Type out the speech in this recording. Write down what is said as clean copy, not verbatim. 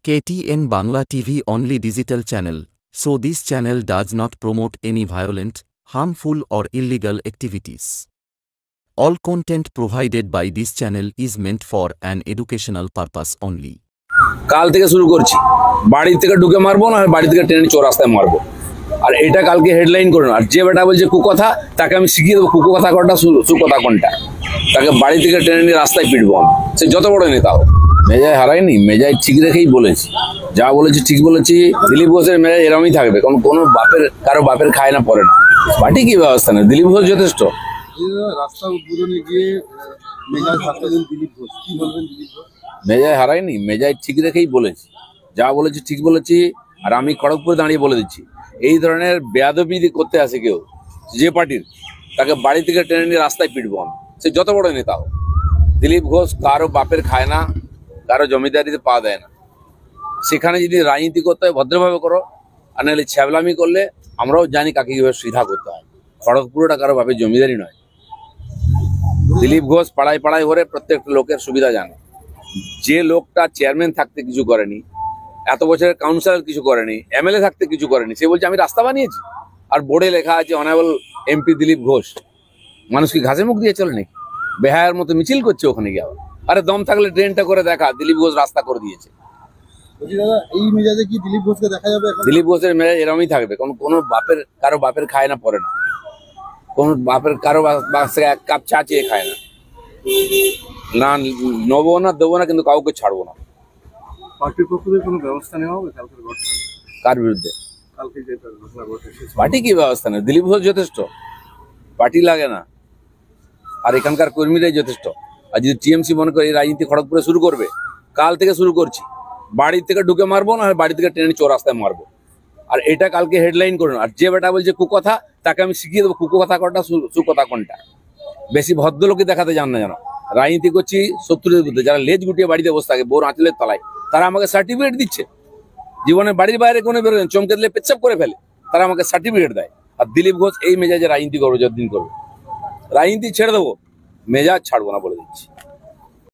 KTN Bangla TV only digital channel, so this channel does not promote any violent, harmful or illegal activities. All content provided by this channel is meant for an educational purpose only. কাল থেকে শুরু করছি, বাড়ি থেকে ঢুকে মারবো না বাড়ি থেকে ট্রেনে চৌরাস্তায় মারবো। আর এটা কালকে হেডলাইন করুন। আর যে বেটা বলছে কুকথা তাকে আমি শিখিয়ে দেবো কুকথা কোনটা সুকথা কোনটা। তাকে বাড়ি থেকে ট্রেনে নিয়ে রাস্তায় পিটবো আমি, সে যত বড় নেতা হোক। মেজাজ হারাইনি, মেজাজ ঠিক রেখেই বলেছি, যা বলেছি ঠিক বলেছি। দিলীপ ঘোষের মেজাজ এরমই থাকবে, কোনো কারো বাপের খায় না পড়ে না। পার্টি কি ব্যবস্থা নেই, দিলীপ ঘোষ যথেষ্ট। রাস্তা উদ্বোধনে গিয়ে মেজাজ হারালেন দিলীপ ঘোষ, কি বলবেন দিলীপ ঘোষ? মেজাজ হারাইনি, মেজাজ ঠিক রেখেই বলেছি, যা বলেছি ঠিক বলেছি। আর আমি খড়গপুরে দাঁড়িয়ে বলে দিচ্ছি, এই ধরনের বেয়াদবি করতে আসে কেউ যে পার্টির, তাকে বাড়ি থেকে টেনে নিয়ে রাস্তায় পিটবো আমি, সে যত বড় নেতা হোক। দিলীপ ঘোষ কারো বাপের খায় না, কারো জমিদারিতে পা দেয় না। সেখানে যদি রাজনীতি করতে হয় ভদ্রভাবে করো, আর নাহলে ছ্যাবলামি করলে আমরাও জানি কাকে কীভাবে সিধা করতে হয়। খড়গপুরটা কারো বাপের জমিদারি নয়। দিলীপ ঘোষ পাড়ায় পাড়ায় ঘরে প্রত্যেকটা লোকের সুবিধা জানে। যে লোকটা চেয়ারম্যান থাকতে কিছু করেনি, এত বছরের কাউন্সিলর কিছু করেনি, এমএলএ থাকতে কিছু করেনি, সে বলছে আমি রাস্তা বানিয়েছি। আর বোর্ডে লেখা আছে অনারেবল এমপি দিলীপ ঘোষ। মানুষ কি ঘাসে মুখ দিয়ে চলে নাকি? বেহায়ার মতো মিছিল করছে ওখানে গিয়ে। আরে দম থাকলে ট্রেনটা করে দেখা, দিলীপ ঘোষ রাস্তা করে দিয়েছে। দাদা এই মেজাজে কি দিলীপ ঘোষকে দেখা যাবে? দিলীপ ঘোষের মেজাজ এরমই থাকবে, কোনো কারো বাপের খায় না পড়ে না, কোন বাপের কারো এক কাপ চা চেয়ে খায় না। না নেবো না দেবো না, কিন্তু কাউকে ছাড়বো না। পার্টির পক্ষ থেকে কোনো ব্যবস্থা নেওয়া হবে কালকের ঘটনা? কার বিরুদ্ধে? কালকে যে ঘটনা ঘটেছে। পার্টি কি ব্যবস্থা নেই, দিলীপ ঘোষ যথেষ্ট, পার্টি লাগে না। আর এখানকার কর্মীরাই যথেষ্ট। আর যদি টিএমসি মনে করে এই রাজনীতি খড়গপুরে শুরু করবে, কাল থেকে শুরু করছি, বাড়ি থেকে ঢুকে মারবো না বাড়ি থেকে ট্রেনে চৌরাস্তায় মারবো। আর এটা কালকে হেডলাইন করুন। আর যে বেটা বলছে কুকথা তাকে আমি শিখিয়ে দেবো কুকথা কোনটা সুকথা কোনটা। বেশি ভদ্রলোকে দেখাতে যান না যেন। রাজনীতি করছি শত্রুদের বিরুদ্ধে, যারা লেজ গুটিয়ে বাড়িতে বসে থাকে বোর আঁচলের তলায়, তারা আমাকে সার্টিফিকেট দিচ্ছে। জীবনে বাড়ির বাইরে কোনো বেরোলেন চমকে দিলে পেচ্ছাপ করে ফেলে, তারা আমাকে সার্টিফিকেট দেয়। আর দিলীপ ঘোষ এই মেজাজে রাজনীতি করবো, যতদিন করবো রাজনীতি ছেড়ে দেবো, মেজাজ ছাড়বো না বলে